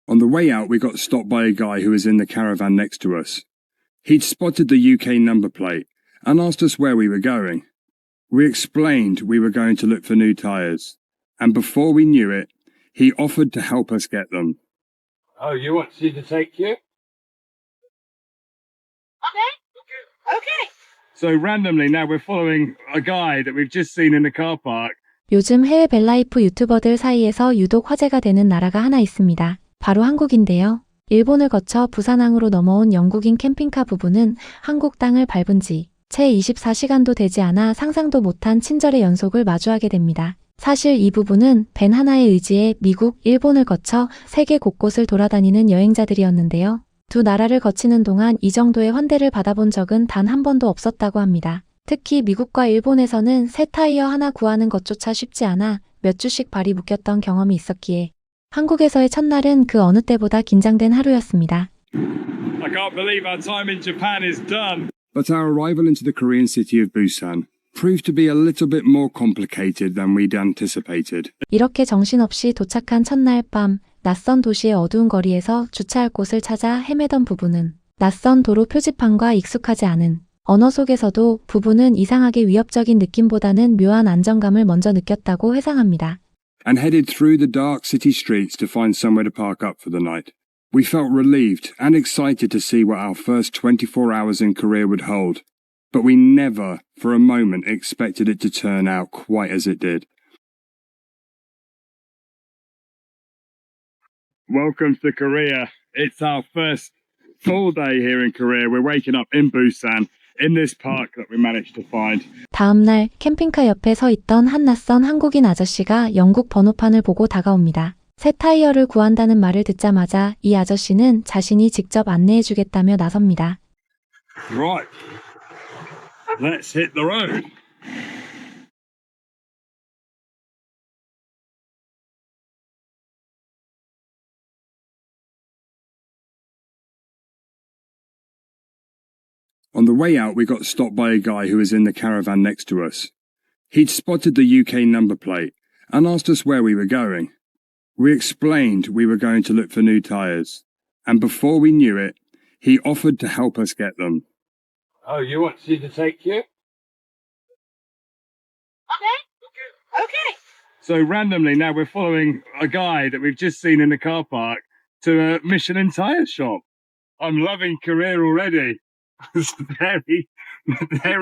On the way out, we got stopped by a guy who was in the caravan next to us. He'd spotted the UK number plate and asked us where we were going. We explained we were going to look for new tyres, and before we knew it, he offered to help us get them. Oh, you want me to take you? Okay. So randomly now we're following a guy that we've just seen in the car park. 요즘 해외 벨라이프 유튜버들 사이에서 유독 화제가 되는 나라가 하나 있습니다. 바로 한국인데요. 일본을 거쳐 부산항으로 넘어온 영국인 캠핑카 부부는 한국 땅을 밟은 지 채 24시간도 되지 않아 상상도 못한 친절의 연속을 마주하게 됩니다. 사실 이 부부는 벤 하나의 의지에 미국, 일본을 거쳐 세계 곳곳을 돌아다니는 여행자들이었는데요. 두 나라를 거치는 동안 이 정도의 환대를 받아본 적은 단 한 번도 없었다고 합니다. 특히 미국과 일본에서는 새 타이어 하나 구하는 것조차 쉽지 않아 몇 주씩 발이 묶였던 경험이 있었기에 한국에서의 첫날은 그 어느 때보다 긴장된 하루였습니다. I can't believe our time in Japan is done. But our arrival into the Korean city of Busan proved to be a little bit more complicated than we'd anticipated. 이렇게 정신없이 도착한 첫날 밤, 낯선 도시의 어두운 거리에서 주차할 곳을 찾아 헤매던 부부는 낯선 도로 표지판과 익숙하지 않은 언어 속에서도 부부는 이상하게 위협적인 느낌보다는 묘한 안정감을 먼저 느꼈다고 회상합니다. And headed through the dark city streets to find somewhere to park up for the night. We felt relieved and excited to see what our first 24 hours in Korea would hold, but we never for a moment expected it to turn out quite as it did. Welcome to Korea. It's our first full day here in Korea. We're waking up in Busan in this park that we managed to find. 다음 날 캠핑카 옆에 서 있던 한 낯선 한국인 아저씨가 영국 번호판을 보고 다가옵니다. 새 타이어를 구한다는 말을 듣자마자 이 아저씨는 자신이 직접 안내해 주겠다며 나섭니다. Right. Let's hit the road. On the way out, we got stopped by a guy who was in the caravan next to us. He'd spotted the UK number plate and asked us where we were going. We explained we were going to look for new tyres, and before we knew it, he offered to help us get them. Oh, you want me to take you? Okay. So randomly now we're following a guy that we've just seen in the car park to a Michelin tyre shop. I'm loving Korea already. there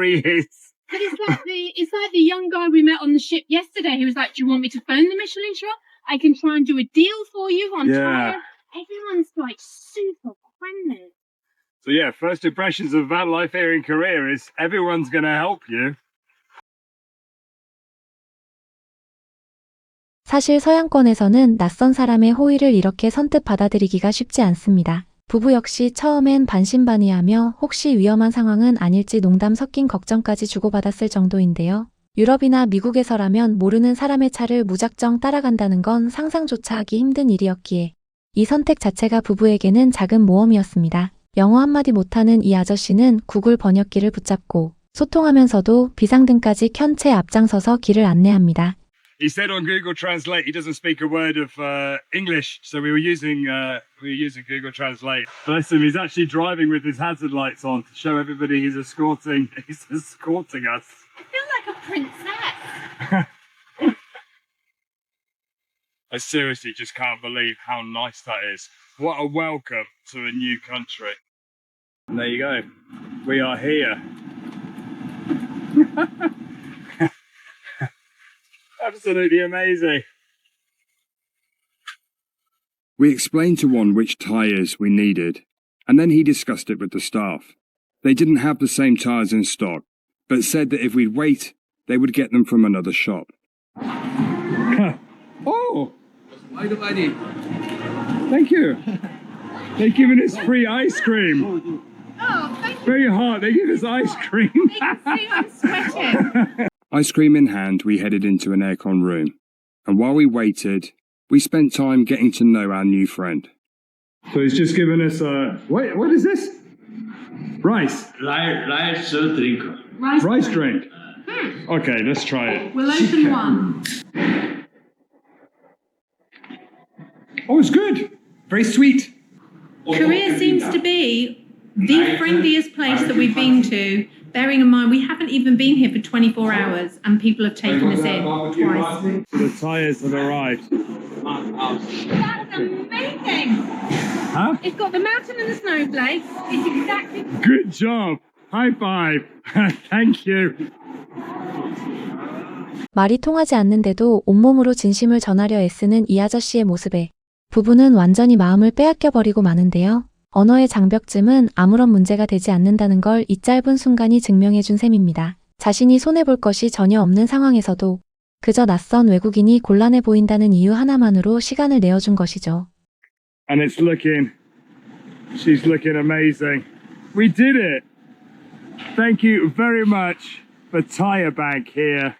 he is. But it's like the young guy we met on the ship yesterday who was like, do you want me to phone the Michelin shop? I can try and do a deal for you on tyre. Everyone's like super friendly. So yeah, first impressions of van life here in Korea is everyone's going to help you. 사실 서양권에서는 낯선 사람의 호의를 이렇게 선뜻 받아들이기가 쉽지 않습니다. 부부 역시 처음엔 반신반의하며 혹시 위험한 상황은 아닐지 농담 섞인 걱정까지 주고받았을 정도인데요. 유럽이나 미국에서라면 모르는 사람의 차를 무작정 따라간다는 건 상상조차 하기 힘든 일이었기에 이 선택 자체가 부부에게는 작은 모험이었습니다. 영어 한마디 못하는 이 아저씨는 구글 번역기를 붙잡고 소통하면서도 비상등까지 켠 채 앞장서서 길을 안내합니다. He said on Google Translate he doesn't speak a word of English, so we were using Google Translate. Bless him, he's actually driving with his hazard lights on to show everybody he's escorting us. I feel like a princess. I seriously just can't believe how nice that is. What a welcome to a new country. And there you go. We are here. Absolutely amazing. We explained to one which tyres we needed, and then he discussed it with the staff. They didn't have the same tyres in stock, but said that if we'd wait, they would get them from another shop. Oh! Thank you. They've given us free ice cream. Oh, thank you. Very hot. They give us ice cream. You can see I'm sweating. Ice cream in hand, we headed into an aircon room, and while we waited, we spent time getting to know our new friend. So he's just given us a... What is this? Rice. Rice drink. Rice drink. Okay, let's try it. We'll open one. Oh, it's good. Very sweet. Korea seems to be the friendliest place that we've been to, bearing in mind we haven't even been here for 24 hours and people have taken us in twice. The tyres have arrived. That's amazing. Huh? It's got the mountain and the snowflake. It's exactly. Good job. High five. Thank you. 말이 통하지 않는데도 온몸으로 진심을 전하려 애쓰는 이 아저씨의 모습에 부부는 완전히 마음을 빼앗겨 버리고 마는데요. 언어의 장벽쯤은 아무런 문제가 되지 않는다는 걸 이 짧은 순간이 증명해 준 셈입니다. 자신이 손해볼 것이 전혀 없는 상황에서도 그저 낯선 외국인이 곤란해 보인다는 이유 하나만으로 시간을 내어준 것이죠. And she's looking amazing. We did it. Thank you very much for Tyre Bank here.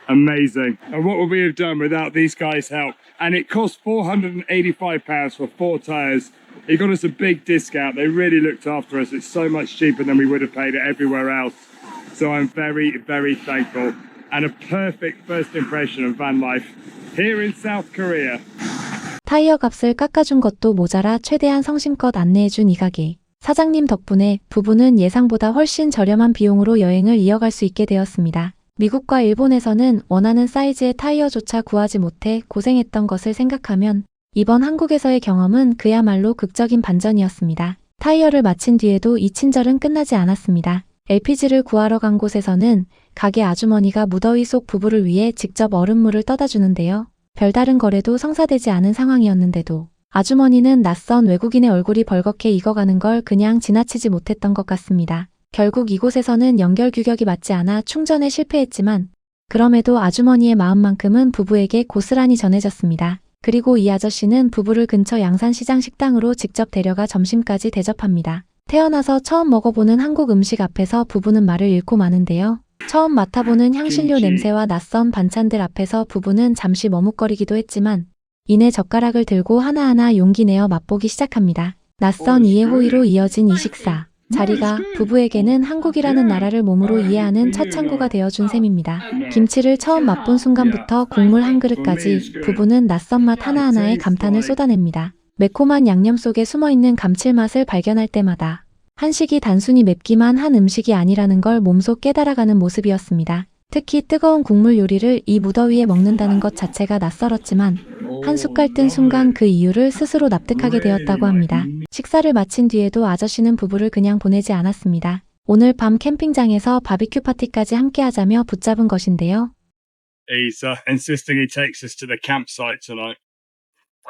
Amazing. And what would we have done without these guys' help? And it cost £485 for 4 tyres. He got us a big discount. They really looked after us. It's so much cheaper than we would have paid it everywhere else. So I'm very, very thankful. And a perfect first impression of van life here in South Korea. 타이어 값을 깎아준 것도 모자라 최대한 성심껏 안내해준 이 가게. 사장님 덕분에 부부는 예상보다 훨씬 저렴한 비용으로 여행을 이어갈 수 있게 되었습니다. 미국과 일본에서는 원하는 사이즈의 타이어조차 구하지 못해 고생했던 것을 생각하면 이번 한국에서의 경험은 그야말로 극적인 반전이었습니다. 타이어를 마친 뒤에도 이 친절은 끝나지 않았습니다. LPG를 구하러 간 곳에서는 가게 아주머니가 무더위 속 부부를 위해 직접 얼음물을 떠다 주는데요. 별다른 거래도 성사되지 않은 상황이었는데도 아주머니는 낯선 외국인의 얼굴이 벌겋게 익어가는 걸 그냥 지나치지 못했던 것 같습니다. 결국 이곳에서는 연결 규격이 맞지 않아 충전에 실패했지만 그럼에도 아주머니의 마음만큼은 부부에게 고스란히 전해졌습니다. 그리고 이 아저씨는 부부를 근처 양산시장 식당으로 직접 데려가 점심까지 대접합니다. 태어나서 처음 먹어보는 한국 음식 앞에서 부부는 말을 잃고 마는데요. 처음 맡아보는 향신료 냄새와 낯선 반찬들 앞에서 부부는 잠시 머뭇거리기도 했지만 이내 젓가락을 들고 하나하나 용기 내어 맛보기 시작합니다. 낯선 이의 호의로 이어진 이 식사. 자리가 부부에게는 한국이라는 나라를 몸으로 이해하는 첫 창구가 되어준 셈입니다. 김치를 처음 맛본 순간부터 국물 한 그릇까지 부부는 낯선 맛 하나하나에 감탄을 쏟아냅니다. 매콤한 양념 속에 숨어있는 감칠맛을 발견할 때마다 한식이 단순히 맵기만 한 음식이 아니라는 걸 몸소 깨달아가는 모습이었습니다. 특히 뜨거운 국물 요리를 이 무더위에 먹는다는 것 자체가 낯설었지만 한 숟갈 뜬 순간 그 이유를 스스로 납득하게 되었다고 합니다. 식사를 마친 뒤에도 아저씨는 부부를 그냥 보내지 않았습니다. 오늘 밤 캠핑장에서 바비큐 파티까지 함께 하자며 붙잡은 것인데요. He's insisting he takes us to the campsite tonight.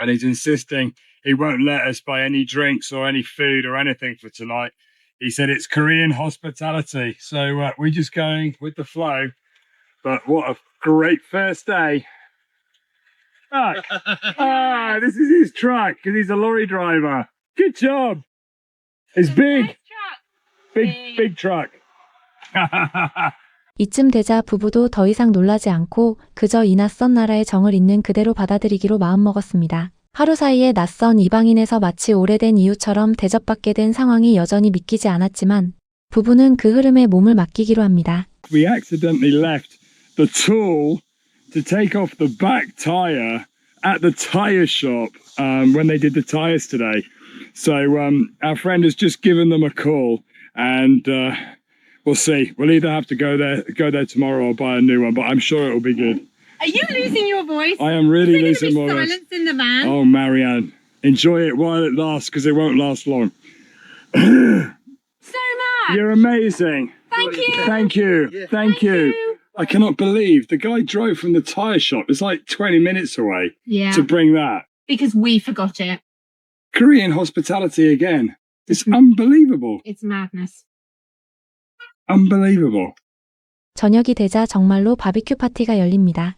And he's insisting he won't let us buy any drinks or any food or anything for tonight. He said it's Korean hospitality. So we're just going with the flow. But what a great first day. This is his truck because he's a lorry driver. Good job. It's big. Big truck. 이쯤 되자 부부도 더 이상 놀라지 않고 그저 이 낯선 나라의 정을 있는 그대로 받아들이기로 마음먹었습니다. 하루 사이에 낯선 이방인에서 마치 오래된 이웃처럼 대접받게 된 상황이 여전히 믿기지 않았지만 부부는 그 흐름에 몸을 맡기기로 합니다. We accidentally left the tool to take off the back tyre at the tyre shop when they did the tyres today. So our friend has just given them a call and we'll see. We'll either have to go there tomorrow or buy a new one, but I'm sure it will be good. Are you losing your voice? I am really losing my voice. Silence in the van. Oh, Marianne, enjoy it while it lasts because it won't last long. So much. You're amazing. Thank you. Thank you. Thank you. I cannot believe the guy drove from the tyre shop. It's like 20 minutes away Yeah. to bring that. Because we forgot it. Korean hospitality again. It's unbelievable. It's madness. Unbelievable. 저녁이 되자 정말로 바비큐 파티가 열립니다.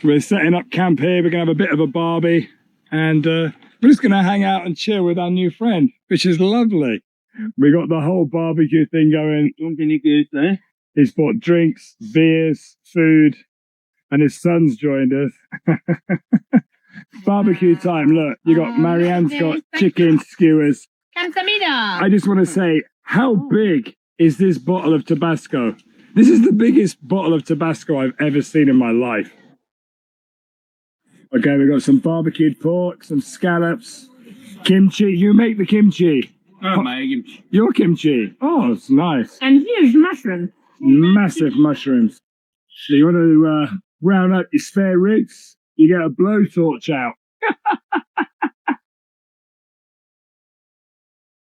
We're setting up camp here. We're going to have a bit of a barbie. And we're just going to hang out and chill with our new friend, which is lovely. We got the whole barbecue thing going. He's bought drinks, beers, food, and his son's joined us. Barbecue time. Look, you got Marianne's got chicken skewers. 감사합니다. I just want to say, how big is this bottle of Tabasco? This is the biggest bottle of Tabasco I've ever seen in my life. Okay, we've got some barbecued pork, some scallops, Kimchi. You make the kimchi. my kimchi. Your kimchi. Oh, it's nice. And huge mushrooms. Massive mushrooms. So you want to round up your spare ribs? You get a blowtorch out.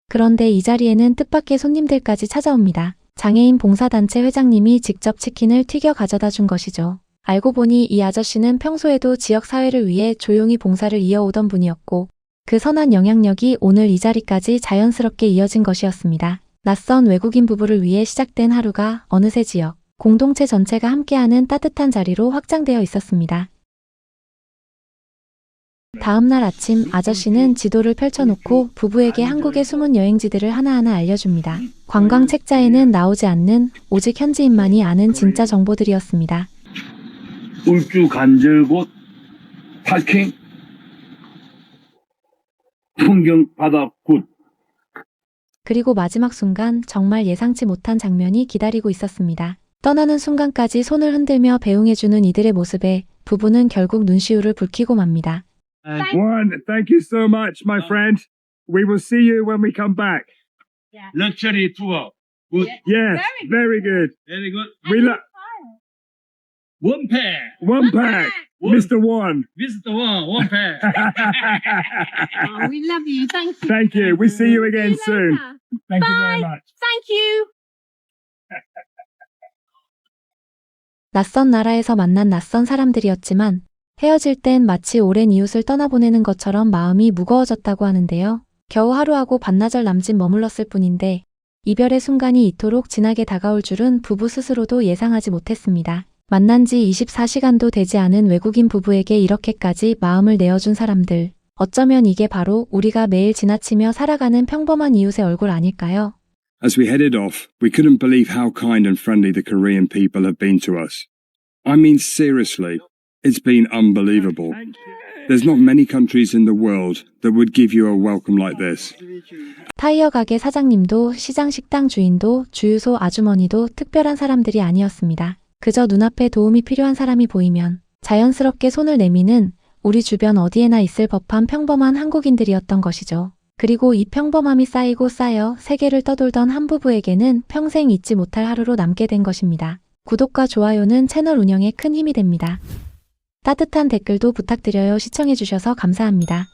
그런데 이 자리에는 뜻밖의 손님들까지 찾아옵니다. 장애인 봉사단체 회장님이 직접 치킨을 튀겨 가져다 준 것이죠. 알고 보니 이 아저씨는 평소에도 지역 사회를 위해 조용히 봉사를 이어오던 분이었고 그 선한 영향력이 오늘 이 자리까지 자연스럽게 이어진 것이었습니다. 낯선 외국인 부부를 위해 시작된 하루가 어느새 지역, 공동체 전체가 함께하는 따뜻한 자리로 확장되어 있었습니다. 다음 날 아침 아저씨는 지도를 펼쳐놓고 부부에게 한국의 숨은 여행지들을 하나하나 알려줍니다. 관광 책자에는 나오지 않는 오직 현지인만이 아는 진짜 정보들이었습니다. 울주 간절곶 파킹 풍경 바다 굿. 그리고 마지막 순간 정말 예상치 못한 장면이 기다리고 있었습니다. 떠나는 순간까지 손을 흔들며 배웅해주는 이들의 모습에 부부는 결국 눈시울을 붉히고 맙니다. One, thank you so much, my friend. We will see you when we come back. 럭셔리 투어. 굿. Yes, very good. Very good. We love One pair. one pack, Mr. One. Visit one pair. Oh, we love you. Thank you. Thank you. We see you again See you soon. later. Thank you very Bye. much. Thank you. 낯선 나라에서 만난 낯선 사람들이었지만 헤어질 땐 마치 오랜 이웃을 떠나보내는 것처럼 마음이 무거워졌다고 하는데요. 겨우 하루하고 반나절 남짓 머물렀을 뿐인데 이별의 순간이 이토록 진하게 다가올 줄은 부부 스스로도 예상하지 못했습니다. 만난 지 24시간도 되지 않은 외국인 부부에게 이렇게까지 마음을 내어준 사람들. 어쩌면 이게 바로 우리가 매일 지나치며 살아가는 평범한 이웃의 얼굴 아닐까요? As we headed off, we couldn't believe how kind and friendly the Korean people have been to us. I mean, seriously, it's been unbelievable. There's not many countries in the world that would give you a welcome like this. 타이어 가게 사장님도 시장 식당 주인도 주유소 아주머니도 특별한 사람들이 아니었습니다. 그저 눈앞에 도움이 필요한 사람이 보이면 자연스럽게 손을 내미는 우리 주변 어디에나 있을 법한 평범한 한국인들이었던 것이죠. 그리고 이 평범함이 쌓이고 쌓여 세계를 떠돌던 한 부부에게는 평생 잊지 못할 하루로 남게 된 것입니다. 구독과 좋아요는 채널 운영에 큰 힘이 됩니다. 따뜻한 댓글도 부탁드려요. 시청해주셔서 감사합니다.